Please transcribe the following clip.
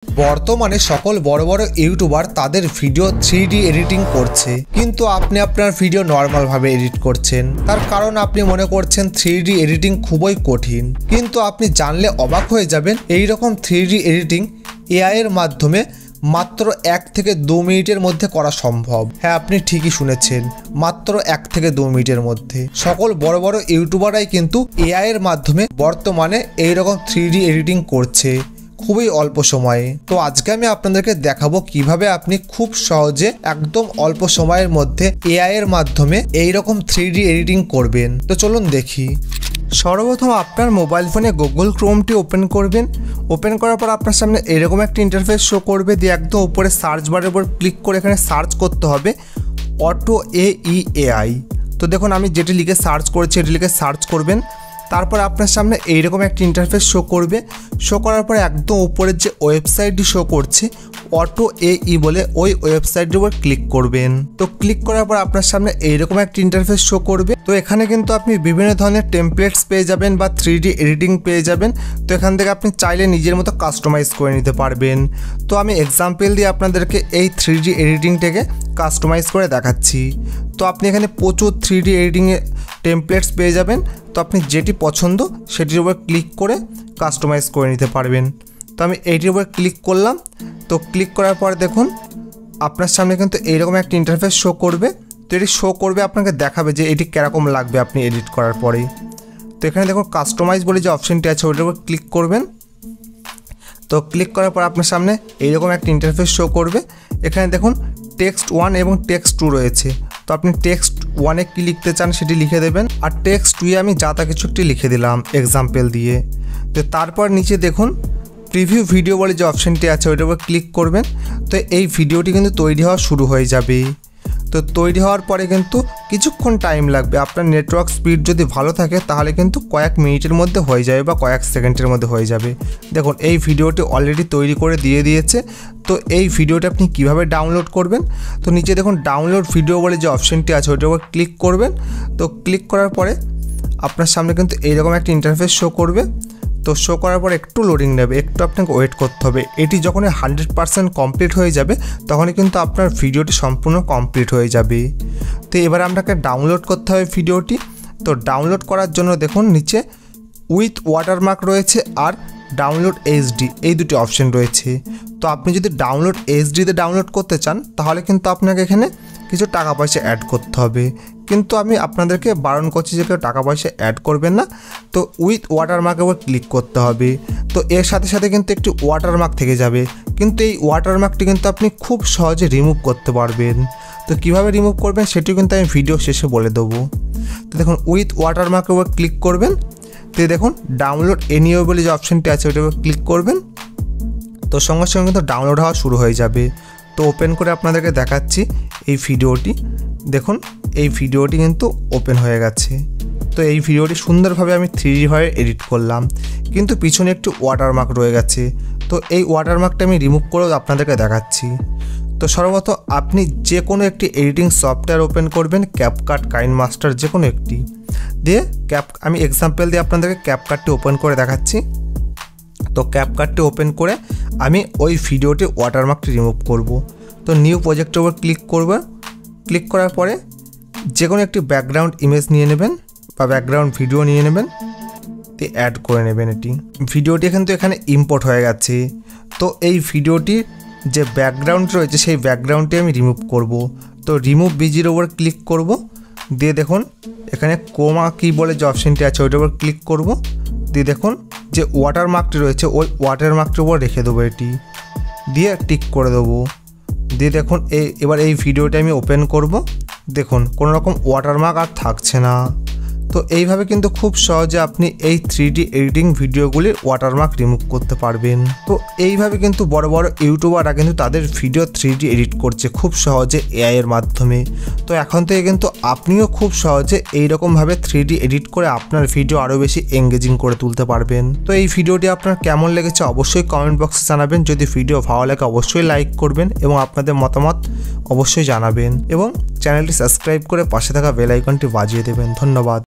বর্তমানে সকল বড় বড় ইউটিউবার তাদের ভিডিও 3D এডিটিং করছে, কিন্তু আপনি আপনার ভিডিও নর্মাল ভাবে এডিট করছেন। তার কারণ আপনি মনে করছেন 3D এডিটিং খুবই কঠিন, কিন্তু আপনি জানলে অবাক হয়ে যাবেন এই রকম 3D এডিটিং এআই এর মাধ্যমে মাত্র 1 থেকে 2 মিনিটের মধ্যে করা সম্ভব। হ্যাঁ, আপনি ঠিকই শুনেছেন, মাত্র 1 থেকে 2 মিনিটের মধ্যে। সকল বড় বড় ইউটিউবাররাই কিন্তু এআই এর মাধ্যমে বর্তমানে এই রকম 3D এডিটিং করছে খুবই অল্প সময়ে। তো আজকে আমি আপনাদেরকে দেখাবো কিভাবে আপনি খুব সহজে একদম অল্প সময়ের মধ্যে এআই এর মাধ্যমে এই রকম 3D এডিটিং করবেন। তো চলুন দেখি। সর্বপ্রথম আপনার মোবাইল ফোনে গুগল ক্রোমটি ওপেন করবেন। ওপেন করার পর আপনার সামনে এরকম একটা ইন্টারফেস শো করবে, দিয়ে একদম উপরে সার্চ বারের উপর ক্লিক করে এখানে সার্চ করতে হবে অটো এআই। তো দেখুন আমি যেটি লিখে সার্চ করেছি এটি লিখে সার্চ করবেন। তারপর আপনার সামনে এইরকম একটা ইন্টারফেস শো করবে। শো করার পরে একদম উপরের যে ওয়েবসাইটটি শো করছে অটো এআই বলে, ওই ওয়েবসাইটের উপর ক্লিক করবেন। তো ক্লিক করার পর আপনার সামনে এইরকম একটা ইন্টারফেস শো করবে। তো এখানে কিন্তু আপনি বিভিন্ন ধরনের টেমপ্লেটস পেয়ে যাবেন বা 3D এডিটিং পেয়ে যাবেন। তো এখান থেকে আপনি চাইলে নিজের মতো কাস্টমাইজ করে নিতে পারবেন। তো আমি এক্সাম্পল দিয়ে আপনাদেরকে এই 3D এডিটিংটাকে কাস্টমাইজ করে দেখাচ্ছি। তো আপনি এখানে প্রচুর 3D এডিটিংয়ে টেমপ্লেটস পেয়ে যাবেন। তো আপনি যেটি পছন্দ সেটির উপর ক্লিক করে কাস্টমাইজ করে নিতে পারবেন। তো আমি এইটির উপর ক্লিক করলাম। তো ক্লিক করার পর দেখুন আপনার সামনে কিন্তু এইরকম একটা ইন্টারফেস শো করবে। তো এটি শো করবে, আপনাকে দেখাবে যে এটি কীরকম লাগবে আপনি এডিট করার পরেই। তো এখানে দেখুন কাস্টমাইজ বলে যে অপশানটি আছে ওটার উপর ক্লিক করবেন। তো ক্লিক করার পর আপনার সামনে এইরকম একটা ইন্টারফেস শো করবে। এখানে দেখুন টেক্সট 1 এবং টেক্সট 2 রয়েছে। তো আপনি টেক্সট 1-এ কী লিখতে চান সেটি লিখে দেবেন, আর টেক্সট 2-এ আমি যা তা কিছু একটি লিখে দিলাম এক্সাম্পল দিয়ে। তো তারপর নিচে দেখুন প্রিভিউ ভিডিও বলে যে অপশানটি আছে ওইটার উপর ক্লিক করবেন। তো এই ভিডিওটি কিন্তু তৈরি হওয়া শুরু হয়ে যাবে। তো তৈরি হওয়ার পরে কিন্তু কিছুক্ষণ টাইম লাগবে। আপনার নেটওয়ার্ক স্পিড যদি ভালো থাকে তাহলে কিন্তু কয়েক মিনিটের মধ্যে হয়ে যাবে বা কয়েক সেকেন্ডের মধ্যে হয়ে যাবে। দেখুন এই ভিডিওটি অলরেডি তৈরি করে দিয়ে দিয়েছে। তো এই ভিডিওটা আপনি কিভাবে ডাউনলোড করবেন, তো নিচে দেখুন ডাউনলোড ভিডিও বলে যে অপশানটি আছে ওইটার উপর ক্লিক করবেন। তো ক্লিক করার পরে আপনার সামনে কিন্তু এইরকম একটা ইন্টারফেস শো করবে। তো শো করার পর একটু লোডিং নেবে, একটু আপনাকে ওয়েট করতে হবে। এটি যখন 100% কমপ্লিট হয়ে যাবে তখনই কিন্তু আপনার ভিডিওটি সম্পূর্ণ কমপ্লিট হয়ে যাবে। তো এবার আপনাকে ডাউনলোড করতে হবে ভিডিওটি। তো ডাউনলোড করার জন্য দেখুন নিচে উইথ ওয়াটারমার্ক রয়েছে আর ডাউনলোড এইচডি, এই দুটি অপশান রয়েছে। তো আপনি যদি ডাউনলোড এইচডিতে ডাউনলোড করতে চান তাহলে কিন্তু আপনাকে এখানে কিছু টাকা পয়সা অ্যাড করতে হবে, কিন্তু আমি আপনাদেরকে বারণ করছি যে কেউ টাকা পয়সা অ্যাড করবেন না। তো উইথ ওয়াটারমার্কের উপর ক্লিক করতে হবে। তো এর সাথে সাথে কিন্তু একটি ওয়াটারমার্ক থেকে যাবে, কিন্তু এই ওয়াটারমার্কটি কিন্তু আপনি খুব সহজে রিমুভ করতে পারবেন। তো কীভাবে রিমুভ করবেন সেটিও কিন্তু আমি ভিডিও শেষে বলে দেবো। তো দেখুন উইথ ওয়াটারমার্কের উপর ক্লিক করবেন। তো দেখুন ডাউনলোড এনিও বলে যে অপশানটি আছে ওটার উপর ক্লিক করবেন। তো সঙ্গে সঙ্গে কিন্তু ডাউনলোড হওয়া শুরু হয়ে যাবে। তো ওপেন করে আপনাদেরকে দেখাচ্ছি এই ভিডিওটি। দেখুন এই ভিডিওটি কিন্তু ওপেন হয়ে গেছে। তো এই ভিডিওটি সুন্দরভাবে আমি 3D ভাবে এডিট করলাম, কিন্তু পিছনে একটু ওয়াটারমার্ক রয়ে গেছে। তো এই ওয়াটারমার্কটা আমি রিমুভ করেও আপনাদেরকে দেখাচ্ছি। তো সর্বপ্রথম আপনি যে কোনো একটি এডিটিং সফটওয়্যার ওপেন করবেন, ক্যাপকাট, কাইনমাস্টার যে কোনো একটি দিয়ে আমি এক্সাম্পল দিয়ে আপনাদেরকে ক্যাপকাটটি ওপেন করে দেখাচ্ছি। তো ক্যাপকাটটি ওপেন করে আমি ওই ভিডিওটি ওয়াটারমার্কটি রিমুভ করব। তো নিউ প্রজেক্টের উপর ক্লিক করব। ক্লিক করার পরে যে কোনো একটি ব্যাকগ্রাউন্ড ইমেজ নিয়ে নেবেন বা ব্যাকগ্রাউন্ড ভিডিও নিয়ে নেবেন, তো অ্যাড করে নেবেন। এটি ভিডিওটি কিন্তু এখানে ইম্পোর্ট হয়ে গেছে। তো এই ভিডিওটির যে ব্যাকগ্রাউন্ড রয়েছে সেই ব্যাকগ্রাউন্ডটি আমি রিমুভ করব। তো রিমুভ বিজির ওপর ক্লিক করব, দিয়ে দেখুন এখানে ক্রোমা কি বলে যে অপশানটি আছে ওইটার উপর ক্লিক করব। দিয়ে দেখুন যে ওয়াটারমার্কটি রয়েছে ওই ওয়াটারমার্কটির উপর রেখে দেবো, এটি দিয়ে টিক করে দেবো। দিয়ে দেখুন এবার এই ভিডিওটা আমি ওপেন করব। দেখুন কোনো রকম ওয়াটারমার্ক আর থাকছে না। তো এইভাবে কিন্তু খুব সহজে আপনি এই 3D এডিটিং ভিডিওগুলির ওয়াটারমার্ক রিমুভ করতে পারবেন। তো এইভাবে কিন্তু বড় বড় ইউটিউবাররা কিন্তু তাদের ভিডিও 3D এডিট করছে খুব সহজে এআই এর মাধ্যমে। তো এখন থেকে কিন্তু আপনিও খুব সহজে এইরকমভাবে 3D এডিট করে আপনার ভিডিও আরও বেশি এঙ্গেজিং করে তুলতে পারবেন। তো এই ভিডিওটি আপনার কেমন লেগেছে অবশ্যই কমেন্ট বক্সে জানাবেন। যদি ভিডিও ভালো লাগে অবশ্যই লাইক করবেন এবং আপনাদের মতামত অবশ্যই জানাবেন, এবং চ্যানেলটি সাবস্ক্রাইব করে পাশে থাকা বেল আইকনটি বাজিয়ে দেবেন। ধন্যবাদ।